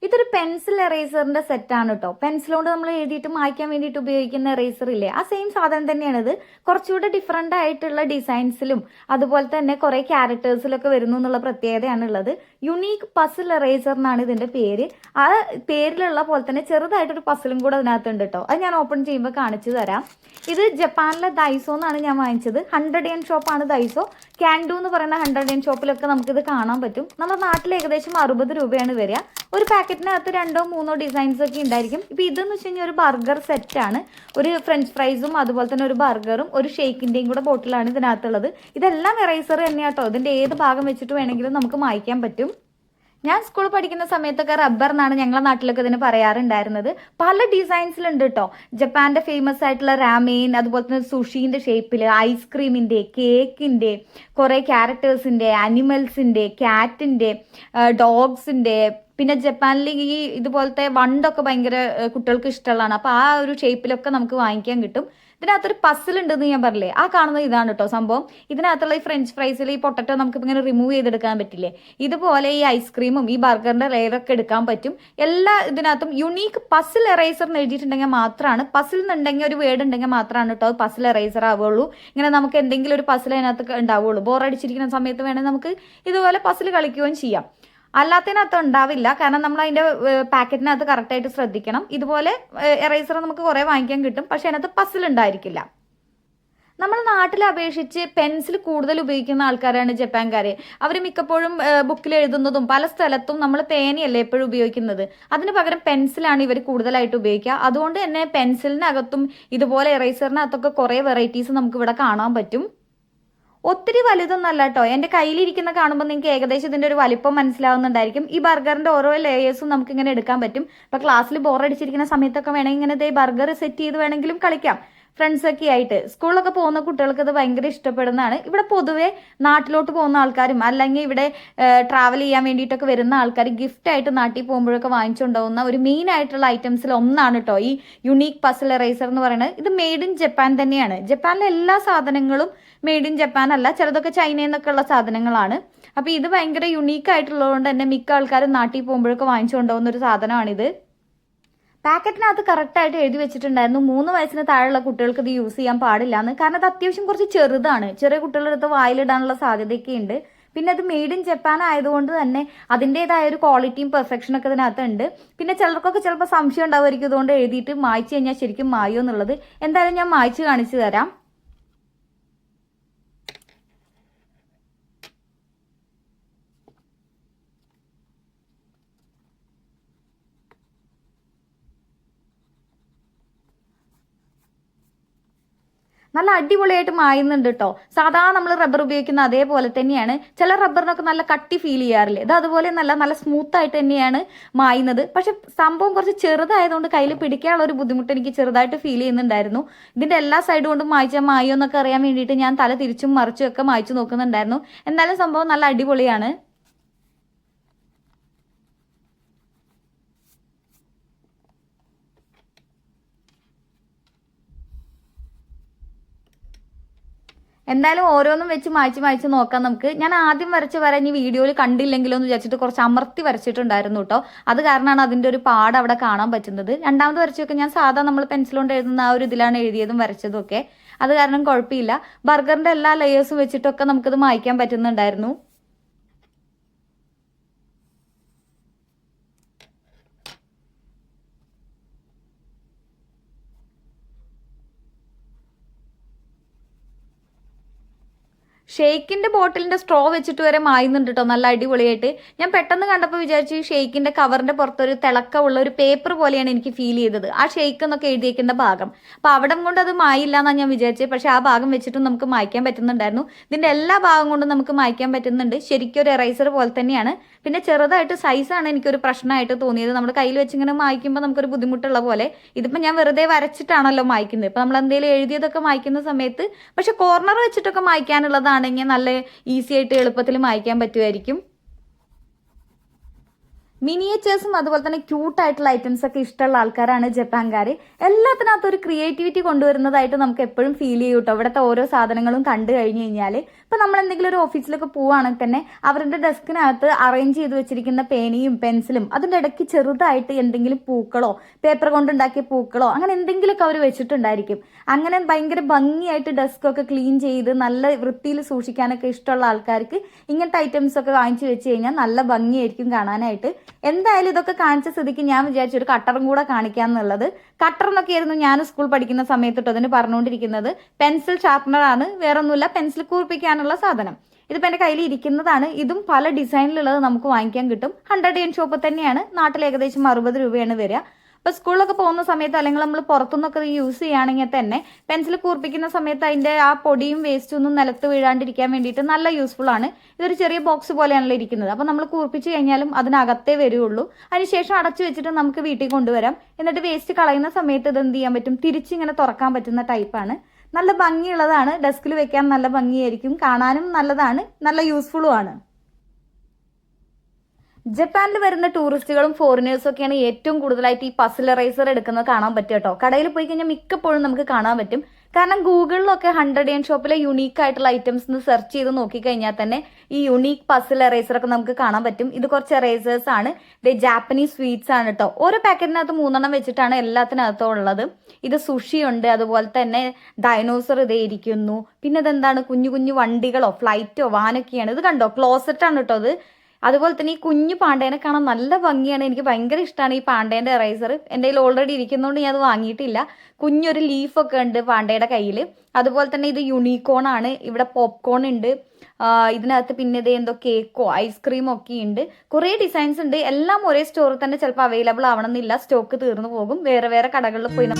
ഇതൊരു പെൻസിൽ എറേസറിന്റെ സെറ്റാണ് കേട്ടോ. പെൻസിൽ കൊണ്ട് നമ്മൾ എഴുതിയിട്ട് മായ്ക്കാൻ വേണ്ടിയിട്ട് ഉപയോഗിക്കുന്ന എറേസർ ഇല്ലേ, ആ സെയിം സാധനം തന്നെയാണ് ഇത്. കുറച്ചുകൂടെ ഡിഫറെന്റ് ആയിട്ടുള്ള ഡിസൈൻസിലും അതുപോലെ തന്നെ കുറെ ക്യാരക്ടേഴ്സിലൊക്കെ വരുന്നു എന്നുള്ള പ്രത്യേകതയാണ് ഉള്ളത്. യുണീക്ക് പസിൽ എറേസർ എന്നാണ് ഇതിന്റെ പേര്. ആ പേരിലുള്ള പോലെ തന്നെ ചെറുതായിട്ടൊരു പസിലും കൂടെ അതിനകത്തുണ്ട് കേട്ടോ. അത് ഞാൻ ഓപ്പൺ ചെയ്യുമ്പോൾ കാണിച്ചു തരാം. ഇത് ജപ്പാനിലെ ദൈസോ എന്നാണ് ഞാൻ വാങ്ങിച്ചത്. 100 yen ഷോപ്പാണ് ദൈസോ. ക്യാൻഡു എന്ന് പറയുന്ന 100 yen ഷോപ്പിലൊക്കെ നമുക്കിത് കാണാൻ പറ്റും. നമ്മുടെ നാട്ടിൽ ഏകദേശം 60 രൂപയാണ് വരിക. ഒരു പാക്കറ്റിനകത്ത് 2-3 ഡിസൈൻസ് ഒക്കെ ഉണ്ടായിരിക്കും. ഇപ്പം ഇതെന്ന് വെച്ച് കഴിഞ്ഞാൽ ഒരു ബർഗർ സെറ്റാണ്. ഒരു ഫ്രഞ്ച് ഫ്രൈസും അതുപോലെ തന്നെ ഒരു ബർഗറും ഒരു ഷേക്കിന്റെയും കൂടെ ബോട്ടിലാണ് ഇതിനകത്തുള്ളത്. ഇതെല്ലാം എറൈസർ തന്നെയാട്ടോ. ഇതിന്റെ ഏത് ഭാഗം വെച്ചിട്ട് വേണമെങ്കിലും നമുക്ക് മായ്ക്കാൻ പറ്റും. ഞാൻ സ്കൂളിൽ പഠിക്കുന്ന സമയത്തൊക്കെ റബ്ബർ എന്നാണ് ഞങ്ങളുടെ നാട്ടിലൊക്കെ ഇതിന് പറയാറുണ്ടായിരുന്നത്. പല ഡിസൈൻസിലുണ്ട് കേട്ടോ. ജപ്പാന്റെ ഫേമസ് ആയിട്ടുള്ള രാമേൻ, അതുപോലെ തന്നെ സുഷീന്റെ ഷേപ്പിൽ, ഐസ്ക്രീമിന്റെ, കേക്കിന്റെ, കുറെ ക്യാരക്ടേഴ്സിന്റെ, അനിമൽസിന്റെ, കാറ്റിന്റെ, ഡോഗ്സിന്റെ, പിന്നെ ജപ്പാനിൽ ഈ ഇതുപോലത്തെ വണ്ടൊക്കെ ഭയങ്കര കുട്ടികൾക്ക് ഇഷ്ടമുള്ളതാണ്. അപ്പോൾ ആ ഒരു ഷേപ്പിലൊക്കെ നമുക്ക് വാങ്ങിക്കാൻ കിട്ടും. ഇതിനകത്തൊരു പസിൽ ഉണ്ടെന്ന് ഞാൻ പറഞ്ഞില്ലേ, ആ കാണുന്നത് ഇതാണ് കേട്ടോ സംഭവം. ഇതിനകത്തുള്ള ഈ ഫ്രഞ്ച് ഫ്രൈസിൽ ഈ പൊട്ടറ്റോ നമുക്ക് ഇങ്ങനെ റിമൂവ് ചെയ്തെടുക്കാൻ പറ്റില്ലേ, ഇതുപോലെ ഈ ഐസ്ക്രീമും ഈ ബർഗറിന്റെ ലെയറൊക്കെ എടുക്കാൻ പറ്റും. എല്ലാ ഇതിനകത്തും യുണീക്ക് പസിൽ എറൈസർ എന്ന് എഴുതിയിട്ടുണ്ടെങ്കിൽ മാത്രമാണ്, പസിൽ എന്നുണ്ടെങ്കിൽ ഒരു വേർഡ് ഉണ്ടെങ്കിൽ മാത്രമാണ് കേട്ടോ പസിൽ എറൈസർ ആവുള്ളൂ. ഇങ്ങനെ നമുക്ക് എന്തെങ്കിലും ഒരു പസിൽ അതിനകത്ത് ഉണ്ടാവുള്ളൂ. ബോറടിച്ചിരിക്കുന്ന സമയത്ത് വേണമെങ്കിൽ നമുക്ക് ഇതുപോലെ പസിൽ കളിക്കുകയും ചെയ്യാം. അല്ലാത്തതിനകത്ത് ഉണ്ടാവില്ല, കാരണം നമ്മൾ അതിന്റെ പാക്കറ്റിനകത്ത് കറക്റ്റായിട്ട് ശ്രദ്ധിക്കണം. ഇതുപോലെ എറൈസർ നമുക്ക് കുറെ വാങ്ങിക്കാൻ കിട്ടും, പക്ഷെ അതിനകത്ത് പസിൽ ഉണ്ടായിരിക്കില്ല. നമ്മൾ നാട്ടിലെ അപേക്ഷിച്ച് പെൻസിൽ കൂടുതൽ ഉപയോഗിക്കുന്ന ആൾക്കാരാണ് ജപ്പാൻകാര്. അവർ മിക്കപ്പോഴും ബുക്കിൽ എഴുതുന്നതും പല സ്ഥലത്തും നമ്മൾ പേനയല്ലേ എപ്പോഴും ഉപയോഗിക്കുന്നത്, അതിന് പകരം പെൻസിലാണ് ഇവർ കൂടുതലായിട്ട് ഉപയോഗിക്കുക. അതുകൊണ്ട് തന്നെ പെൻസിലിനകത്തും ഇതുപോലെ എറൈസറിനകത്തൊക്കെ കുറെ വെറൈറ്റീസ് നമുക്ക് ഇവിടെ കാണാൻ പറ്റും. ഒത്തിരി വലുതൊന്നല്ല കേട്ടോ. എൻ്റെ കയ്യിലിരിക്കുന്ന കാണുമ്പോൾ നിങ്ങൾക്ക് ഏകദേശം ഇതിൻ്റെ ഒരു വലിപ്പം മനസ്സിലാവുന്നുണ്ടായിരിക്കും. ഈ ബർഗറിൻ്റെ ഓരോ ലേയേഴ്സും നമുക്ക് ഇങ്ങനെ എടുക്കാൻ പറ്റും. ഇപ്പോൾ ക്ലാസ്സിൽ ബോറടിച്ചിരിക്കുന്ന സമയത്തൊക്കെ വേണമെങ്കിൽ ഇങ്ങനെ ബർഗർ സെറ്റ് ചെയ്ത് വേണമെങ്കിലും കളിക്കാം ഫ്രണ്ട്സൊക്കെ ആയിട്ട്. സ്കൂളിലൊക്കെ പോകുന്ന കുട്ടികൾക്ക് ഇത് ഭയങ്കര ഇഷ്ടപ്പെടുന്നതാണ്. ഇവിടെ പൊതുവെ നാട്ടിലോട്ട് പോകുന്ന ആൾക്കാരും അല്ലെങ്കിൽ ഇവിടെ ട്രാവൽ ചെയ്യാൻ വേണ്ടിയിട്ടൊക്കെ വരുന്ന ആൾക്കാർ ഗിഫ്റ്റായിട്ട് നാട്ടിൽ പോകുമ്പോഴൊക്കെ വാങ്ങിച്ചുകൊണ്ടുപോകുന്ന ഒരു മെയിൻ ആയിട്ടുള്ള ഐറ്റംസിൽ ഒന്നാണ് കേട്ടോ ഈ യുണീക്ക് പസിൽ എറൈസർ എന്ന് പറയുന്നത്. ഇത് മെയ്ഡ് ഇൻ ജപ്പാൻ തന്നെയാണ്. ജപ്പാനിലെ എല്ലാ സാധനങ്ങളും മെയ്ഡ് ഇൻ ജപ്പാൻ അല്ല, ചിലതൊക്കെ ചൈനയിൽ നിന്നൊക്കെ ഉള്ള സാധനങ്ങളാണ്. അപ്പോൾ ഇത് ഭയങ്കര യുണീക്ക് ആയിട്ടുള്ളതുകൊണ്ട് തന്നെ മിക്ക ആൾക്കാരും നാട്ടിൽ പോകുമ്പോഴൊക്കെ വാങ്ങിച്ചുകൊണ്ടുപോകുന്ന ഒരു സാധനമാണിത്. പാക്കറ്റിനകത്ത് കറക്റ്റായിട്ട് എഴുതി വെച്ചിട്ടുണ്ടായിരുന്നു 3 വയസ്സിന് താഴെയുള്ള കുട്ടികൾക്ക് ഇത് യൂസ് ചെയ്യാൻ പാടില്ല എന്ന്. കാരണം അത് അത്യാവശ്യം കുറച്ച് ചെറുതാണ്. ചെറിയ കുട്ടികളുടെ അടുത്ത് വായിലിടാനുള്ള സാധ്യതയൊക്കെ ഉണ്ട്. പിന്നെ അത് മെയ്ഡ് ഇൻ ജപ്പാൻ ആയതുകൊണ്ട് തന്നെ അതിൻ്റെതായ ഒരു ക്വാളിറ്റിയും പെർഫെക്ഷനൊക്കെ ഇതിനകത്തുണ്ട്. പിന്നെ ചിലർക്കൊക്കെ ചിലപ്പോൾ സംശയം ഉണ്ടാവുമായിരിക്കും ഇതുകൊണ്ട് എഴുതിയിട്ട് മായ്ച്ചു കഴിഞ്ഞാൽ ശരിക്കും മായോ എന്നുള്ളത്. എന്തായാലും ഞാൻ മായ്ച്ച് കാണിച്ചു തരാം. നല്ല അടിപൊളിയായിട്ട് മായുന്നുണ്ട് കേട്ടോ. സാധാരണ നമ്മൾ റബ്ബർ ഉപയോഗിക്കുന്ന അതേപോലെ തന്നെയാണ്. ചില റബ്ബറിനൊക്കെ നല്ല കട്ടി ഫീൽ ചെയ്യാറില്ലേ, ഇത് അതുപോലെ നല്ല സ്മൂത്ത് ആയിട്ട് തന്നെയാണ് മായുന്നത്. പക്ഷെ സംഭവം കുറച്ച് ചെറുതായതുകൊണ്ട് കയ്യിൽ പിടിക്കാനുള്ള ഒരു ബുദ്ധിമുട്ട് എനിക്ക് ചെറുതായിട്ട് ഫീൽ ചെയ്യുന്നുണ്ടായിരുന്നു. ഇതിന്റെ എല്ലാ സൈഡ് കൊണ്ടും മായ്ച്ചാൽ മായോ എന്നൊക്കെ അറിയാൻ വേണ്ടിയിട്ട് ഞാൻ തല തിരിച്ചും മറിച്ചും ഒക്കെ മായ്ച്ചു നോക്കുന്നുണ്ടായിരുന്നു. എന്തായാലും സംഭവം നല്ല അടിപൊളിയാണ്. എന്തായാലും ഓരോന്നും വെച്ച് മായ്ച്ച് നോക്കാം നമുക്ക്. ഞാൻ ആദ്യം വരച്ച വര ഇനി വീഡിയോയിൽ കണ്ടില്ലെങ്കിലോ എന്ന് വിചാരിച്ചിട്ട് കുറച്ച് അമർത്തി വരച്ചിട്ടുണ്ടായിരുന്നു കേട്ടോ. അത് കാരണമാണ് അതിൻ്റെ ഒരു പാട് അവിടെ കാണാൻ പറ്റുന്നത്. രണ്ടാമത് വരച്ചൊക്കെ ഞാൻ സാധാ നമ്മൾ പെൻസിൽ കൊണ്ട് എഴുതുന്ന ആ ഒരു ഇതിലാണ് എഴുതിയതും വരച്ചതും ഒക്കെ. അത് കാരണം കുഴപ്പമില്ല. ബർഗറിന്റെ എല്ലാ ലെയേഴ്സും വെച്ചിട്ടൊക്കെ നമുക്കിത് മായ്ക്കാൻ പറ്റുന്നുണ്ടായിരുന്നു. ഷെയ്ക്കിന്റെ ബോട്ടിലിന്റെ സ്ട്രോ വെച്ചിട്ട് വരെ മായുന്നുണ്ട് കേട്ടോ, നല്ല അടിപൊളിയായിട്ട്. ഞാൻ പെട്ടെന്ന് കണ്ടപ്പോൾ വിചാരിച്ചു ഷെയ്ക്കിന്റെ കവറിന്റെ പുറത്തൊരു തിളക്കമുള്ള ഒരു പേപ്പർ പോലെയാണ് എനിക്ക് ഫീൽ ചെയ്തത്, ആ ഷെയ്ക്ക് എന്നൊക്കെ എഴുതിയേക്കുന്ന ഭാഗം. അപ്പൊ അവിടം കൊണ്ട് അത് മായില്ല എന്നാണ് ഞാൻ വിചാരിച്ചത്. പക്ഷെ ആ ഭാഗം വെച്ചിട്ടും നമുക്ക് മായ്ക്കാൻ പറ്റുന്നുണ്ടായിരുന്നു. ഇതിന്റെ എല്ലാ ഭാഗം കൊണ്ടും നമുക്ക് മായ്ക്കാൻ പറ്റുന്നുണ്ട്. ശരിക്കും ഒരു എറൈസർ പോലെ തന്നെയാണ്. പിന്നെ ചെറുതായിട്ട് സൈസാണ് എനിക്കൊരു പ്രശ്നമായിട്ട് തോന്നിയത്. നമ്മുടെ കയ്യിൽ വെച്ചിങ്ങനെ മായ്ക്കുമ്പോൾ നമുക്കൊരു ബുദ്ധിമുട്ടുള്ള പോലെ. ഇതിപ്പോൾ ഞാൻ വെറുതെ വരച്ചിട്ടാണല്ലോ മായ്ക്കുന്നത്. ഇപ്പം നമ്മൾ എന്തെങ്കിലും എഴുതിയതൊക്കെ മായ്ക്കുന്ന സമയത്ത് പക്ഷെ കോർണർ വെച്ചിട്ടൊക്കെ മായ്ക്കാനുള്ളതാണെങ്കിൽ നല്ല ഈസി ആയിട്ട് എളുപ്പത്തിൽ മായ്ക്കാൻ പറ്റുമായിരിക്കും. മിനിയേച്ചേഴ്സും അതുപോലെ തന്നെ ക്യൂട്ടായിട്ടുള്ള ഐറ്റംസ് ഒക്കെ ഇഷ്ടമുള്ള ആൾക്കാരാണ് ജപ്പാൻകാർ. എല്ലാത്തിനകത്തും ഒരു ക്രിയേറ്റിവിറ്റി കൊണ്ടുവരുന്നതായിട്ട് നമുക്ക് എപ്പോഴും ഫീൽ ചെയ്യും കേട്ടോ. ഇവിടുത്തെ ഓരോ സാധനങ്ങളും കണ്ടു കഴിഞ്ഞ് കഴിഞ്ഞാൽ ഇപ്പം നമ്മൾ എന്തെങ്കിലും ഒരു ഓഫീസിലൊക്കെ പോവുകയാണെങ്കിൽ തന്നെ അവരുടെ ഡെസ്കിനകത്ത് അറേഞ്ച് ചെയ്ത് വെച്ചിരിക്കുന്ന പേനയും പെൻസിലും അതിൻ്റെ ഇടയ്ക്ക് ചെറുതായിട്ട് എന്തെങ്കിലും പൂക്കളോ പേപ്പർ കൊണ്ടുണ്ടാക്കിയ പൂക്കളോ അങ്ങനെ എന്തെങ്കിലുമൊക്കെ അവർ വെച്ചിട്ടുണ്ടായിരിക്കും. അങ്ങനെ ഭയങ്കര ഭംഗിയായിട്ട് ഡെസ്കൊക്കെ ക്ലീൻ ചെയ്ത് നല്ല വൃത്തിയിൽ സൂക്ഷിക്കാനൊക്കെ ഇഷ്ടമുള്ള ആൾക്കാർക്ക് ഇങ്ങനത്തെ ഐറ്റംസ് ഒക്കെ വാങ്ങിച്ചു വെച്ച് കഴിഞ്ഞാൽ നല്ല ഭംഗിയായിരിക്കും കാണാനായിട്ട്. എന്തായാലും ഇതൊക്കെ കാണിച്ച സ്ഥിതിക്ക് ഞാൻ വിചാരിച്ചു ഒരു കട്ടറും കൂടെ കാണിക്കാന്നുള്ളത്. കട്ടർ എന്നൊക്കെ ആയിരുന്നു ഞാൻ സ്കൂൾ പഠിക്കുന്ന സമയത്ത് അതിന് പറഞ്ഞുകൊണ്ടിരിക്കുന്നത്. പെൻസിൽ ഷാർപ്പനർ ആണ്, വേറൊന്നുമില്ല, പെൻസിൽ കൂർപ്പിക്കാനുള്ള സാധനം. ഇതിപ്പോൾ എൻ്റെ കയ്യിൽ ഇരിക്കുന്നതാണ്. ഇതും പല ഡിസൈനിലുള്ളത് നമുക്ക് വാങ്ങിക്കാൻ കിട്ടും. 100 yen ഷോപ്പ് തന്നെയാണ്. നാട്ടിൽ ഏകദേശം 60 രൂപയാണ് വരിക. അപ്പോൾ സ്കൂളിലൊക്കെ പോകുന്ന സമയത്ത് അല്ലെങ്കിൽ നമ്മൾ പുറത്തുനിന്നൊക്കെ യൂസ് ചെയ്യുകയാണെങ്കിൽ തന്നെ പെൻസിൽ കൂർപ്പിക്കുന്ന സമയത്ത് അതിൻ്റെ ആ പൊടിയും വേസ്റ്റും ഒന്നും നിലത്ത് വീഴാണ്ടിരിക്കാൻ വേണ്ടിയിട്ട് നല്ല യൂസ്ഫുൾ ആണ്. ഇതൊരു ചെറിയ ബോക്സ് പോലെയാണല്ലോ ഇരിക്കുന്നത്. അപ്പോൾ നമ്മൾ കൂർപ്പിച്ച് കഴിഞ്ഞാലും അതിനകത്തേ വരുള്ളൂ. അതിനുശേഷം അടച്ചു വെച്ചിട്ട് നമുക്ക് വീട്ടിൽ കൊണ്ടുവരാം. എന്നിട്ട് വേസ്റ്റ് കളയുന്ന സമയത്ത് ഇത് എന്ത് ചെയ്യാൻ പറ്റും, തിരിച്ചിങ്ങനെ തുറക്കാൻ പറ്റുന്ന ടൈപ്പാണ്. നല്ല ഭംഗിയുള്ളതാണ്. ഡെസ്കിൽ വെക്കാൻ നല്ല ഭംഗിയായിരിക്കും, കാണാനും നല്ലതാണ്, നല്ല യൂസ്ഫുള്ളും ആണ്. ജപ്പാനിൽ വരുന്ന ടൂറിസ്റ്റുകളും ഫോറിനേഴ്സും ഒക്കെയാണ് ഏറ്റവും കൂടുതലായിട്ട് ഈ പസിൽ എറേസർ എടുക്കുന്നത് കാണാൻ പറ്റും കേട്ടോ. കടയിൽ പോയി കഴിഞ്ഞാൽ മിക്കപ്പോഴും നമുക്ക് കാണാൻ പറ്റും. കാരണം ഗൂഗിളിലൊക്കെ 100 yen ഷോപ്പിലെ യുണീക്ക് ആയിട്ടുള്ള ഐറ്റംസ് എന്ന് സെർച്ച് ചെയ്ത് നോക്കിക്കഴിഞ്ഞാൽ തന്നെ ഈ യുണീക്ക് പസിൽ എറേസർ ഒക്കെ നമുക്ക് കാണാൻ പറ്റും. ഇത് കുറച്ച് എറേസേഴ്സ് ആണ്. ഇത് ജാപ്പനീസ് സ്വീറ്റ്സ് ആണ് കേട്ടോ. ഓരോ പാക്കറ്റിനകത്ത് 3 വെച്ചിട്ടാണ് എല്ലാത്തിനകത്തും ഉള്ളത്. ഇത് സുഷി ഉണ്ട്, അതുപോലെ തന്നെ ഡൈനോസർ ഇതേ ഇരിക്കുന്നു. പിന്നെ ഇതെന്താണ്, കുഞ്ഞു കുഞ്ഞു വണ്ടികളോ ഫ്ലൈറ്റോ വാനൊക്കെയാണ്. ഇത് കണ്ടോ, ക്ലോസറ്റ് ആണ് കേട്ടോ ഇത്. അതുപോലെ തന്നെ ഈ കുഞ്ഞു പാണ്ടേനെ കാണാൻ നല്ല ഭംഗിയാണ്. എനിക്ക് ഭയങ്കര ഇഷ്ടമാണ് ഈ പാണ്ടേൻ്റെ എറൈസർ. എൻ്റെ കയ്യിൽ ഓൾറെഡി ഇരിക്കുന്നതുകൊണ്ട് ഞാൻ അത് വാങ്ങിയിട്ടില്ല. കുഞ്ഞൊരു ലീഫൊക്കെ ഉണ്ട് പാണ്ടയുടെ കയ്യിൽ. അതുപോലെ തന്നെ ഇത് യൂണിക്കോൺ ആണ്. ഇവിടെ പോപ്കോൺ ഉണ്ട്. ഇതിനകത്ത് പിന്നെ ഇത് എന്തോ കേക്കോ ഐസ്ക്രീമോ ഒക്കെ ഉണ്ട്. കുറേ ഡിസൈൻസ് ഉണ്ട്. എല്ലാം ഒരേ സ്റ്റോറിൽ തന്നെ ചിലപ്പോൾ അവൈലബിൾ ആവണമെന്നില്ല, സ്റ്റോക്ക് തീർന്നു പോകും. വേറെ വേറെ കടകളിൽ പോയി